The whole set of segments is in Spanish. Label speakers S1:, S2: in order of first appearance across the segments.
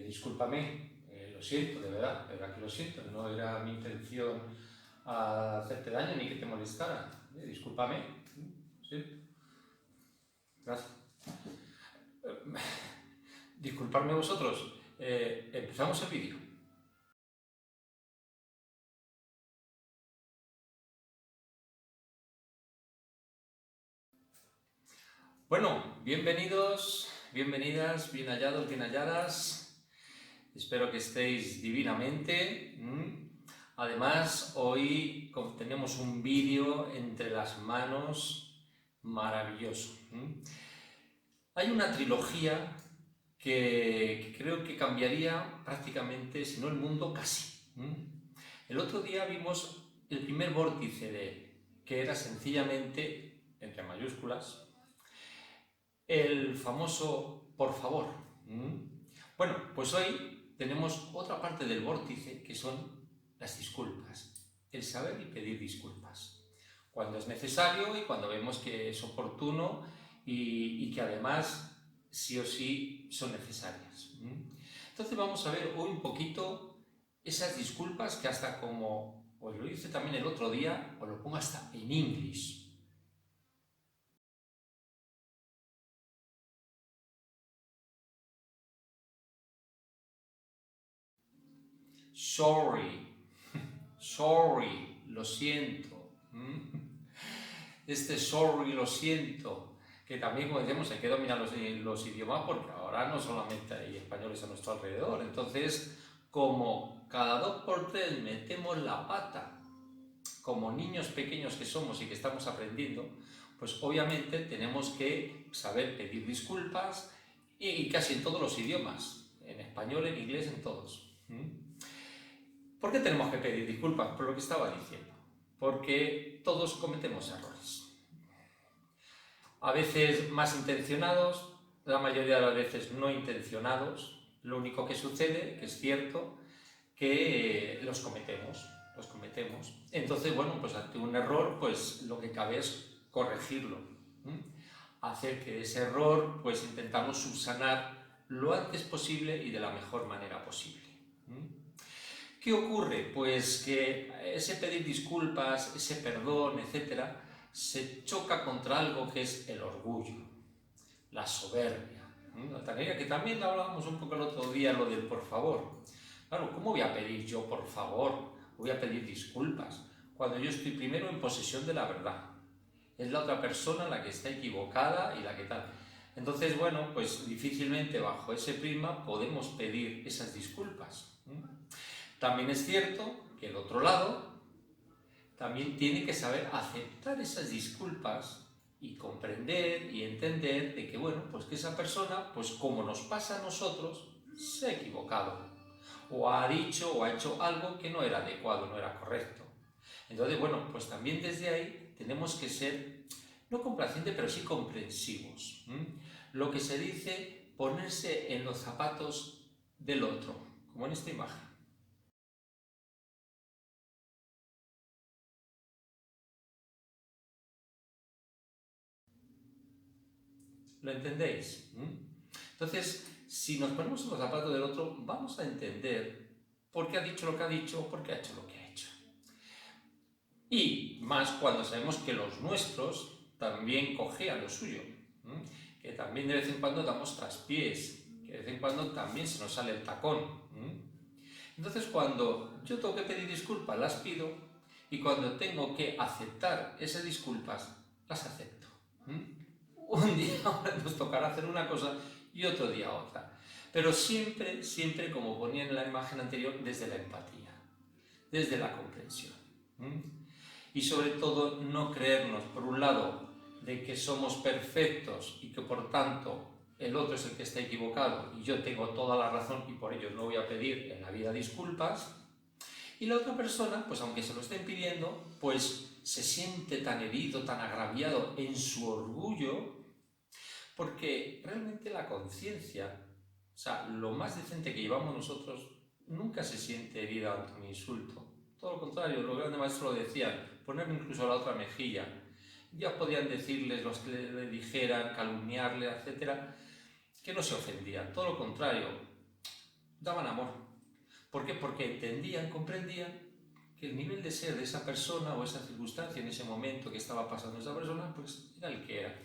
S1: discúlpame, lo siento, de verdad que lo siento, no era mi intención hacerte daño ni que te molestara. Discúlpame, sí, gracias. Disculpadme vosotros, empezamos el vídeo. Bueno, bienvenidos, bienvenidas, bien hallados, bien halladas. Espero que estéis divinamente. Además, hoy tenemos un vídeo entre las manos maravilloso. Hay una trilogía que creo que cambiaría prácticamente, si no el mundo, casi. El otro día vimos el primer vórtice de él, que era sencillamente, entre mayúsculas, el famoso por favor. Bueno, pues hoy tenemos otra parte del vórtice que son las disculpas, el saber y pedir disculpas, cuando es necesario y cuando vemos que es oportuno y que además sí o sí son necesarias. Entonces vamos a ver hoy un poquito esas disculpas que hasta como os lo hice también el otro día, os lo pongo hasta en inglés. Sorry, sorry, lo siento. Este sorry, lo siento, que también, como decíamos, hay que dominar los idiomas porque ahora no solamente hay españoles a nuestro alrededor. Entonces, como cada 2 por 3 metemos la pata, como niños pequeños que somos y que estamos aprendiendo, pues obviamente tenemos que saber pedir disculpas y casi en todos los idiomas, en español, en inglés, en todos. ¿Por qué tenemos que pedir disculpas? Por lo que estaba diciendo. Porque todos cometemos errores. A veces más intencionados, la mayoría de las veces no intencionados. Lo único que sucede, que es cierto, que los cometemos. Entonces, bueno, pues ante un error, pues lo que cabe es corregirlo. Hacer que ese error, pues intentamos subsanar lo antes posible y de la mejor manera posible. ¿Qué ocurre? Pues que ese pedir disculpas, ese perdón, etcétera, se choca contra algo que es el orgullo, la soberbia. Que también hablábamos un poco el otro día, lo del por favor. Claro, ¿cómo voy a pedir yo por favor? Voy a pedir disculpas cuando yo estoy primero en posesión de la verdad. Es la otra persona la que está equivocada y la que tal. Entonces, bueno, pues difícilmente bajo ese prisma podemos pedir esas disculpas. También es cierto que el otro lado también tiene que saber aceptar esas disculpas y comprender y entender de que, bueno, pues que esa persona, pues como nos pasa a nosotros, se ha equivocado o ha dicho o ha hecho algo que no era adecuado, no era correcto. Entonces, bueno, pues también desde ahí tenemos que ser, no complacientes, pero sí comprensivos. Lo que se dice, ponerse en los zapatos del otro, como en esta imagen. ¿Lo entendéis? Entonces, si nos ponemos en los zapatos del otro, vamos a entender por qué ha dicho lo que ha dicho o por qué ha hecho lo que ha hecho. Y más cuando sabemos que los nuestros también cojean lo suyo, que también de vez en cuando damos traspiés, que de vez en cuando también se nos sale el tacón. Entonces, cuando yo tengo que pedir disculpas, las pido, y cuando tengo que aceptar esas disculpas, las acepto. Un día nos tocará hacer una cosa y otro día otra. Pero siempre, siempre, como ponía en la imagen anterior, desde la empatía, desde la comprensión. Y sobre todo, no creernos, por un lado, de que somos perfectos y que por tanto el otro es el que está equivocado y yo tengo toda la razón y por ello no voy a pedir en la vida disculpas. Y la otra persona, pues aunque se lo estén pidiendo, pues se siente tan herido, tan agraviado en su orgullo, porque realmente la conciencia, o sea, lo más decente que llevamos nosotros, nunca se siente herida ante un insulto. Todo lo contrario, los grandes maestros lo decían, ponerle incluso la otra mejilla. Ya podían decirles los que le dijeran, calumniarle, etc., que no se ofendían. Todo lo contrario, daban amor. ¿Por qué? Porque entendían, comprendían que el nivel de ser de esa persona o esa circunstancia en ese momento que estaba pasando esa persona, pues era el que era.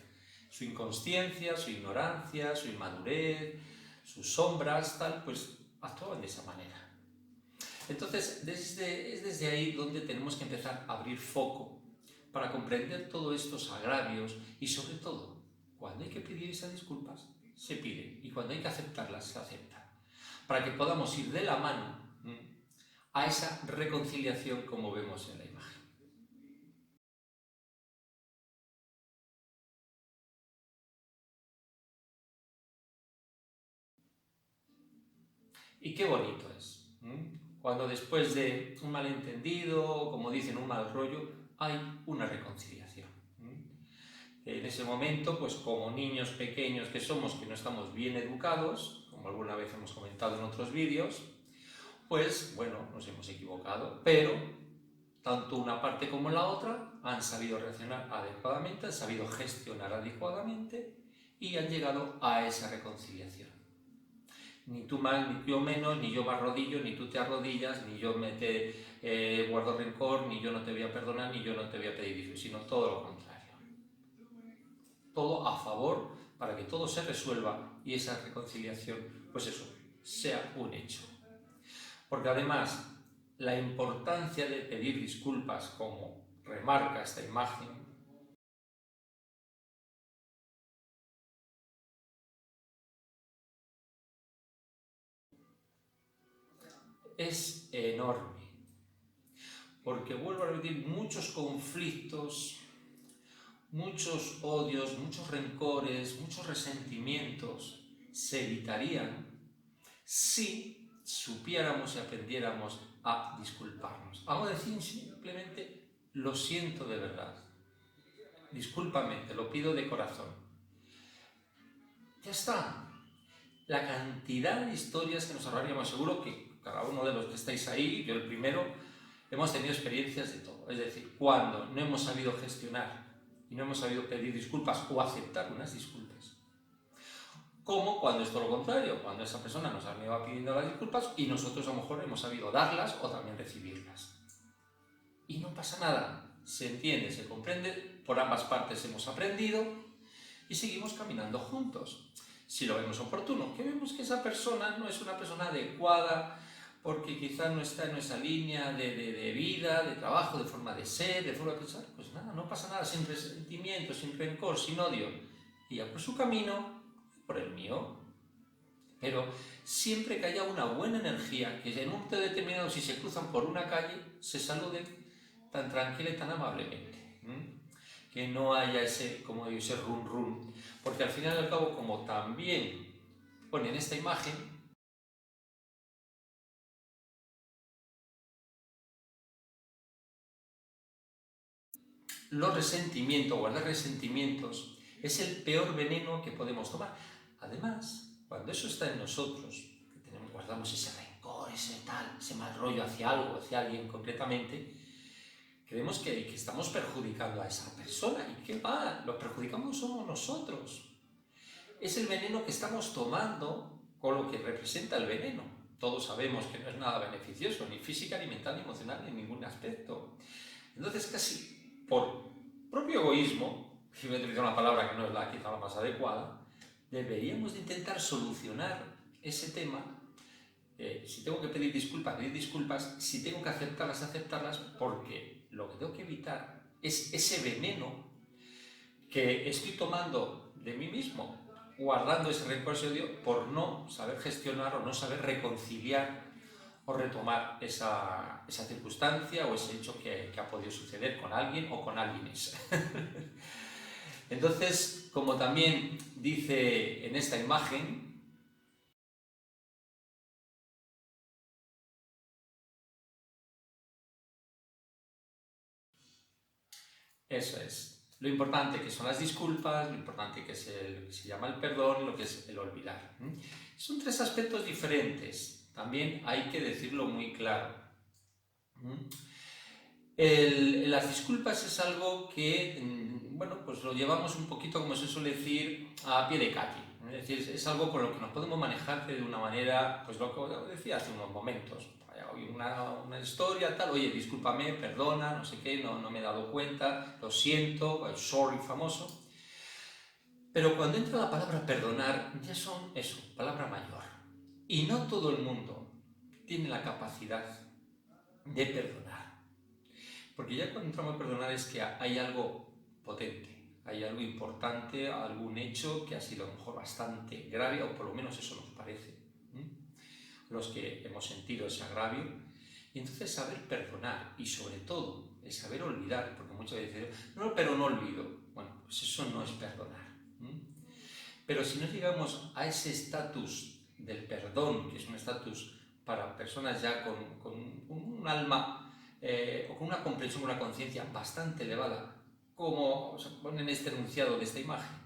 S1: Su inconsciencia, su ignorancia, su inmadurez, sus sombras, tal, pues actuaban de esa manera. Entonces, es desde ahí donde tenemos que empezar a abrir foco para comprender todos estos agravios y sobre todo, cuando hay que pedir esas disculpas, se pide, y cuando hay que aceptarlas, se aceptan, para que podamos ir de la mano a esa reconciliación como vemos en la imagen. Y qué bonito es, cuando después de un malentendido, o como dicen, un mal rollo, hay una reconciliación. En ese momento, pues como niños pequeños que somos, que no estamos bien educados, como alguna vez hemos comentado en otros vídeos, pues bueno, nos hemos equivocado, pero tanto una parte como la otra han sabido reaccionar adecuadamente, han sabido gestionar adecuadamente y han llegado a esa reconciliación. Ni tú más, ni yo menos, ni yo me arrodillo, ni tú te arrodillas, ni yo te guardo rencor, ni yo no te voy a perdonar, ni yo no te voy a pedir disculpas, sino todo lo contrario. Todo a favor para que todo se resuelva y esa reconciliación, pues eso, sea un hecho. Porque además, la importancia de pedir disculpas, como remarca esta imagen, es enorme. Porque vuelvo a repetir, muchos conflictos, muchos odios, muchos rencores, muchos resentimientos se evitarían si supiéramos y aprendiéramos a disculparnos. Vamos a decir simplemente, lo siento de verdad, discúlpame, te lo pido de corazón. Ya está. La cantidad de historias que nos ahorraríamos, seguro que cada uno de los que estáis ahí, yo el primero, hemos tenido experiencias de todo. Es decir, cuando no hemos sabido gestionar y no hemos sabido pedir disculpas o aceptar unas disculpas. Como cuando es todo lo contrario, cuando esa persona nos ha venido pidiendo las disculpas y nosotros a lo mejor hemos sabido darlas o también recibirlas. Y no pasa nada, se entiende, se comprende, por ambas partes hemos aprendido y seguimos caminando juntos. Si lo vemos oportuno, que vemos que esa persona no es una persona adecuada porque quizás no está en esa línea de vida, de trabajo, de forma de ser, de forma de pensar, pues nada, no pasa nada, sin resentimiento, sin rencor, sin odio. Y ya por su camino, por el mío. Pero siempre que haya una buena energía, que en un momento determinado, si se cruzan por una calle, se saluden tan tranquila y tan amablemente. Que no haya ese, como digo, ese run run. Porque al final y al cabo, como también pone en esta imagen, los resentimientos, guardar resentimientos, es el peor veneno que podemos tomar. Además, cuando eso está en nosotros, que guardamos ese rencor, ese tal, ese mal rollo hacia algo, hacia alguien concretamente, creemos que estamos perjudicando a esa persona. ¿Y qué va? Los perjudicamos somos nosotros. Es el veneno que estamos tomando con lo que representa el veneno. Todos sabemos que no es nada beneficioso, ni física, ni mental, ni emocional, ni en ningún aspecto. Entonces, casi por propio egoísmo, si voy a utilizar una palabra que no es quizá la más adecuada, deberíamos de intentar solucionar ese tema. Si tengo que pedir disculpas, si tengo que aceptarlas, porque lo que tengo que evitar es ese veneno que estoy tomando de mí mismo, guardando ese rencor, ese odio, por no saber gestionar o no saber reconciliar o retomar esa circunstancia o ese hecho que ha podido suceder con alguien o con alguienes. Entonces, como también dice en esta imagen, eso es. Lo importante que son las disculpas, lo importante que es lo que se llama el perdón y lo que es el olvidar. Son tres aspectos diferentes. También hay que decirlo muy claro. Las disculpas es algo que, bueno, pues lo llevamos un poquito, como se suele decir, a pie de calle. Es decir, es algo con lo que nos podemos manejar de una manera, pues lo que decía hace unos momentos. Hay una historia, tal, oye, discúlpame, perdona, no sé qué, no me he dado cuenta, lo siento, el sorry famoso. Pero cuando entra la palabra perdonar, ya son eso, palabra mayor. Y no todo el mundo tiene la capacidad de perdonar. Porque ya cuando entramos a perdonar es que hay algo potente, hay algo importante, algún hecho que ha sido a lo mejor bastante grave, o por lo menos eso nos parece, los que hemos sentido ese agravio. Y entonces saber perdonar y sobre todo el saber olvidar, porque muchas veces dicen, no, pero no olvido. Bueno, pues eso no es perdonar. Pero si no llegamos a ese estatus del perdón, que es un estatus para personas ya con un alma o con una comprensión, una conciencia bastante elevada, como se pone en este enunciado de esta imagen.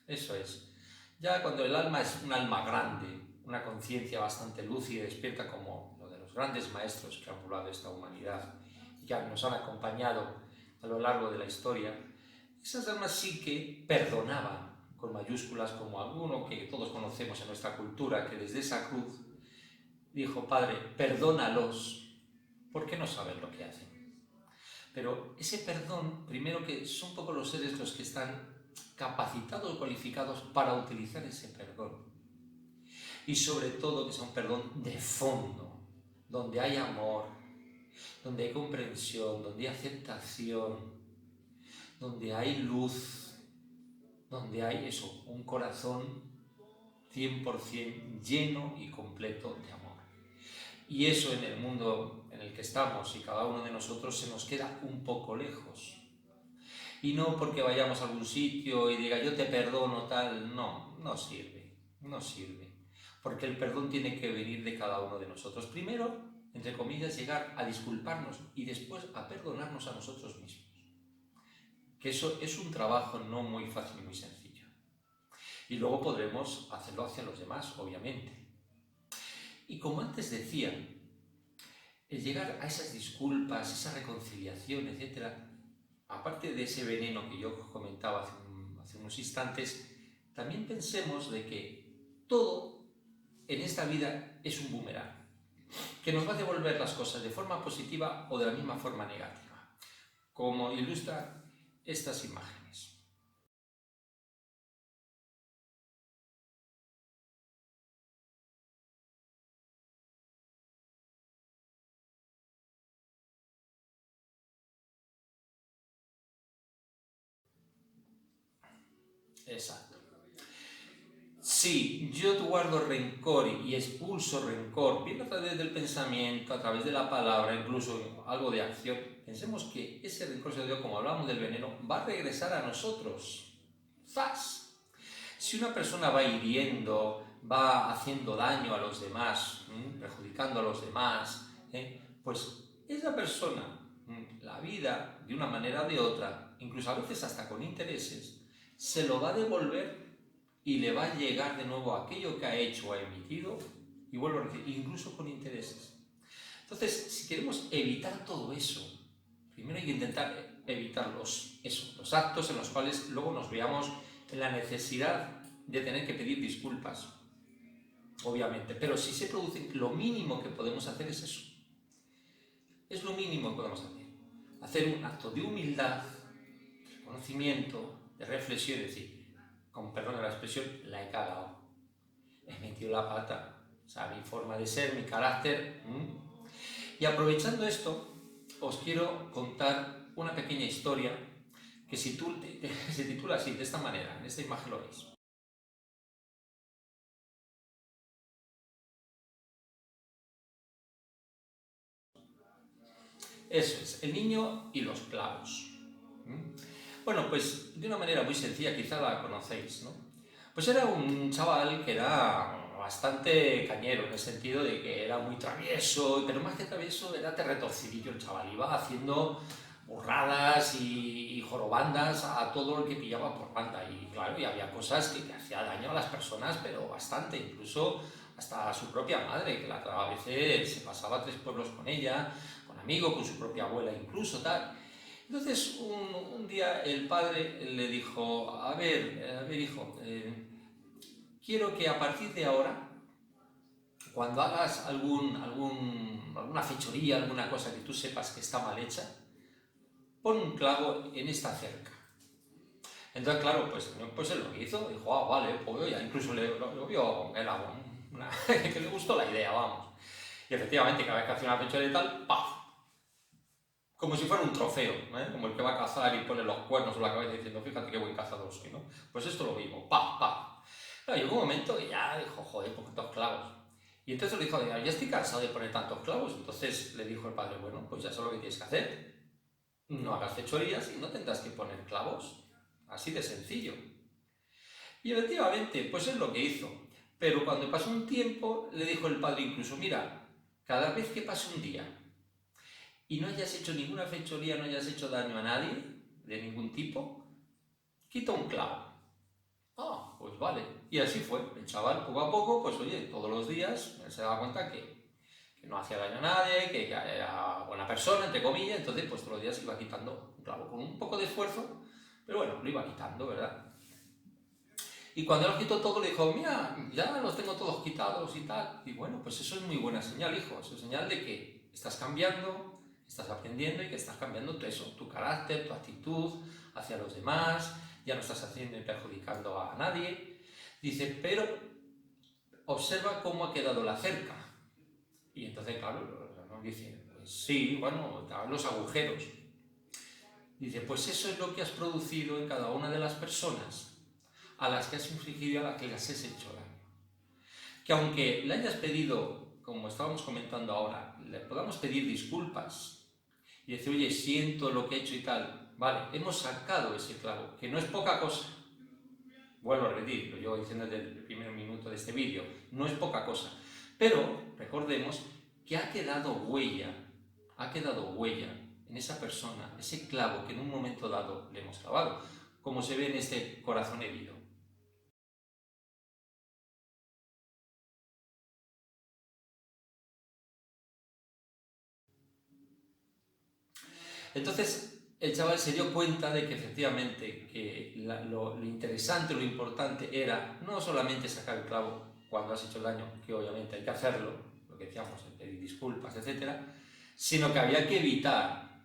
S1: Eso es. Ya cuando el alma es un alma grande, una conciencia bastante lúcida y despierta como lo de los grandes maestros que han poblado esta humanidad y que nos han acompañado a lo largo de la historia, esas almas sí que perdonaban con mayúsculas, como alguno que todos conocemos en nuestra cultura, que desde esa cruz dijo, Padre, perdónalos, porque no saben lo que hacen. Pero ese perdón, primero que son pocos los seres los que están capacitados o cualificados para utilizar ese perdón. Y sobre todo que sea un perdón de fondo, donde hay amor, donde hay comprensión, donde hay aceptación, donde hay luz, donde hay eso, un corazón 100% lleno y completo de amor. Y eso en el mundo en el que estamos y cada uno de nosotros se nos queda un poco lejos. Y no porque vayamos a algún sitio y diga yo te perdono tal, no sirve, no sirve. Porque el perdón tiene que venir de cada uno de nosotros. Primero, entre comillas, llegar a disculparnos y después a perdonarnos a nosotros mismos. Que eso es un trabajo no muy fácil y muy sencillo. Y luego podremos hacerlo hacia los demás, obviamente. Y como antes decía, el llegar a esas disculpas, esa reconciliación, etc., aparte de ese veneno que yo comentaba hace unos instantes, también pensemos de que todo en esta vida es un boomerang, que nos va a devolver las cosas de forma positiva o de la misma forma negativa, como ilustran estas imágenes. Exacto. Si yo guardo rencor y expulso rencor, bien a través del pensamiento, a través de la palabra, incluso algo de acción, pensemos que ese rencor, como hablamos del veneno, va a regresar a nosotros. ¡Zas! Si una persona va hiriendo, va haciendo daño a los demás, perjudicando a los demás, pues esa persona, la vida, de una manera o de otra, incluso a veces hasta con intereses, se lo va a devolver y le va a llegar de nuevo aquello que ha hecho o ha emitido y vuelvo a decir, incluso con intereses. Entonces, si queremos evitar todo eso, primero hay que intentar evitar los actos en los cuales luego nos veamos en la necesidad de tener que pedir disculpas, obviamente. Pero si se producen, lo mínimo que podemos hacer es eso. Es lo mínimo que podemos hacer. Hacer un acto de humildad, de conocimiento, de reflexión, es decir, con perdón de la expresión, la he cagado. He metido la pata. O sea, mi forma de ser, mi carácter. Y aprovechando esto, os quiero contar una pequeña historia que se titula así, de esta manera. En esta imagen lo veis. Eso es, el niño y los clavos. Bueno, pues de una manera muy sencilla, quizá la conocéis, ¿no? Pues era un chaval que era bastante cañero, en el sentido de que era muy travieso, pero más que travieso era retorcidillo el chaval, iba haciendo burradas y jorobandas a todo el que pillaba por banda, y claro, y había cosas que hacía daño a las personas, pero bastante, incluso hasta a su propia madre, que a veces se pasaba 3 pueblos con ella, con amigo, con su propia abuela incluso, tal. Entonces, un día el padre le dijo, a ver hijo, quiero que a partir de ahora, cuando hagas alguna fechoría, alguna cosa que tú sepas que está mal hecha, pon un clavo en esta cerca. Entonces, claro, pues él lo hizo, dijo, ah, vale, pues ya incluso lo vio, que le gustó la idea, vamos. Y efectivamente, cada vez que hacía una fechoría y tal, ¡paf! Como si fuera un trofeo, ¿eh? Como el que va a cazar y pone los cuernos en la cabeza diciendo, fíjate qué buen cazador soy, ¿no? Pues esto lo mismo, ¡paf, paf! Claro, llegó un momento y ya dijo, joder, ¿por cuántos clavos? Y entonces le dijo, ya estoy cansado de poner tantos clavos. Entonces le dijo el padre, bueno, pues ya sabes lo que tienes que hacer. No hagas fechorías y no tendrás que poner clavos. Así de sencillo. Y efectivamente, pues es lo que hizo. Pero cuando pasó un tiempo, le dijo el padre incluso, mira, cada vez que pase un día y no hayas hecho ninguna fechoría, no hayas hecho daño a nadie, de ningún tipo, quita un clavo. Ah, pues vale. Y así fue. El chaval, poco a poco, pues oye, todos los días se daba cuenta que no hacía daño a nadie, que era buena persona, entre comillas, entonces pues todos los días iba quitando un clavo, con un poco de esfuerzo, pero bueno, lo iba quitando, ¿verdad? Y cuando los quitó todo le dijo, mira, ya los tengo todos quitados y tal. Y bueno, pues eso es muy buena señal, hijo. Eso es señal de que estás cambiando, estás aprendiendo y que estás cambiando tu carácter, tu actitud hacia los demás, ya no estás haciendo y perjudicando a nadie. Dice, pero observa cómo ha quedado la cerca. Y entonces, claro, dice, pues sí, bueno, estaban los agujeros. Dice, pues eso es lo que has producido en cada una de las personas a las que has infligido, a las que les has hecho daño. Que aunque le hayas pedido, como estábamos comentando ahora, le podamos pedir disculpas y decir, oye, siento lo que he hecho y tal, vale, hemos sacado ese clavo, que no es poca cosa. Vuelvo a repetir, lo llevo diciendo desde el primer minuto de este vídeo, no es poca cosa. Pero recordemos que ha quedado huella en esa persona, ese clavo que en un momento dado le hemos clavado, como se ve en este corazón herido. Entonces el chaval se dio cuenta de que efectivamente que lo interesante, lo importante era no solamente sacar el clavo cuando has hecho el daño, que obviamente hay que hacerlo, lo que decíamos, pedir disculpas, etc., sino que había que evitar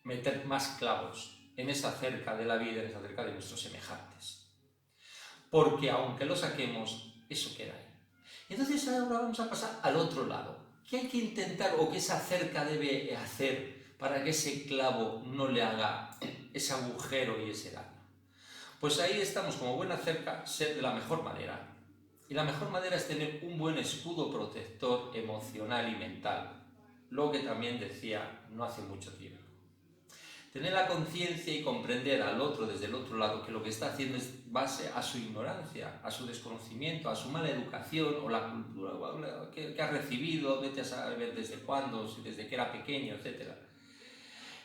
S1: meter más clavos en esa cerca de la vida, en esa cerca de nuestros semejantes. Porque aunque lo saquemos, eso queda ahí. Entonces ahora vamos a pasar al otro lado. ¿Qué hay que intentar o qué esa cerca debe hacer para que ese clavo no le haga ese agujero y ese daño? Pues ahí estamos como buena cerca, ser de la mejor manera. Y la mejor manera es tener un buen escudo protector emocional y mental. Lo que también decía no hace mucho tiempo. Tener la conciencia y comprender al otro desde el otro lado que lo que está haciendo es base a su ignorancia, a su desconocimiento, a su mala educación o la cultura que ha recibido, vete a saber desde cuándo, si desde que era pequeño, etc.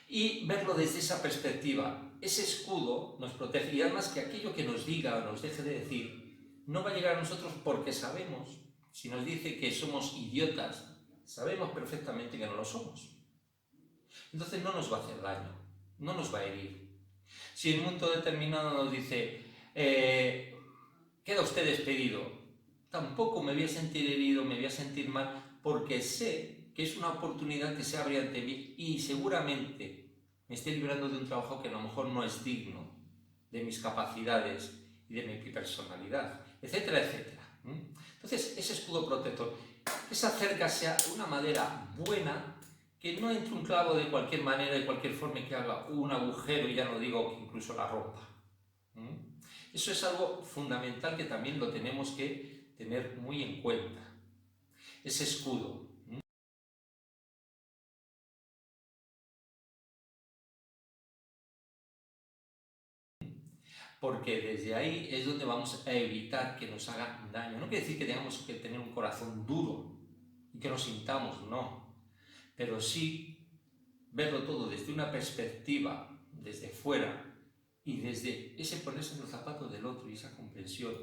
S1: Y verlo desde esa perspectiva. Ese escudo nos protege y además que aquello que nos diga o nos deje de decir no va a llegar a nosotros porque sabemos, si nos dice que somos idiotas, sabemos perfectamente que no lo somos. Entonces no nos va a hacer daño. No nos va a herir. Si en un momento determinado nos dice, queda usted despedido, tampoco me voy a sentir herido, me voy a sentir mal, porque sé que es una oportunidad que se abre ante mí y seguramente me estoy librando de un trabajo que a lo mejor no es digno de mis capacidades y de mi personalidad, etcétera, etcétera. Entonces, ese escudo protector, que se acerca sea de una manera buena, que no entre un clavo de cualquier manera, de cualquier forma, y que haga un agujero, y ya no digo que incluso la rompa. Eso es algo fundamental que también lo tenemos que tener muy en cuenta. Ese escudo. Porque desde ahí es donde vamos a evitar que nos hagan daño. No quiere decir que tengamos que tener un corazón duro y que nos sintamos, no. Pero sí verlo todo desde una perspectiva, desde fuera, y desde ese ponerse en los zapatos del otro y esa comprensión,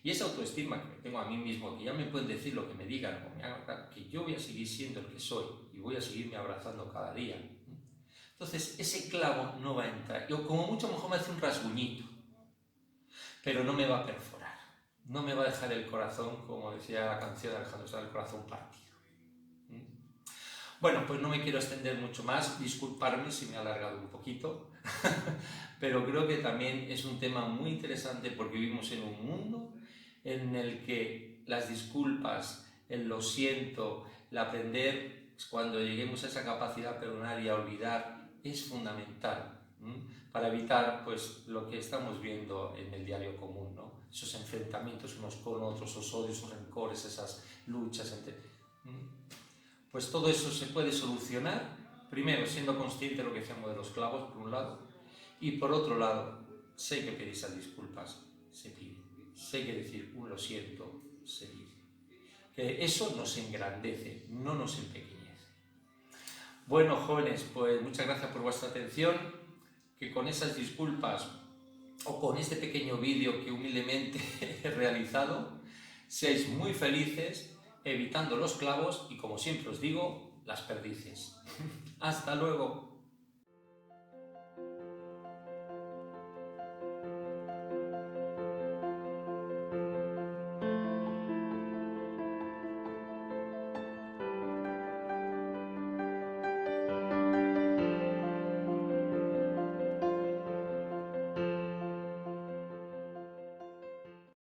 S1: Y esa autoestima que me tengo a mí mismo, que ya me pueden decir lo que me digan, o me hagan, que yo voy a seguir siendo el que soy y voy a seguirme abrazando cada día. Entonces ese clavo no va a entrar, yo como mucho mejor me hace un rasguñito, pero no me va a perforar, no me va a dejar el corazón, como decía la canción de Alejandro Sanz, el corazón partido. Bueno, pues no me quiero extender mucho más, disculparme si me he alargado un poquito, pero creo que también es un tema muy interesante porque vivimos en un mundo en el que las disculpas, el lo siento, el aprender cuando lleguemos a esa capacidad de perdonar y a olvidar es fundamental para evitar pues, lo que estamos viendo en el diario común, ¿no? Esos enfrentamientos unos con otros, esos odios, esos rencores, esas luchas entre... Pues todo eso se puede solucionar, primero siendo consciente de lo que decíamos de los clavos, por un lado, y por otro lado, sé que pedir esas disculpas, se pide. Sé que decir un lo siento, se dice. Que eso nos engrandece, no nos empequeñece. Bueno, jóvenes, pues muchas gracias por vuestra atención, que con esas disculpas o con este pequeño vídeo que humildemente he realizado, seáis muy felices, evitando los clavos y, como siempre os digo, las perdices. ¡Hasta luego!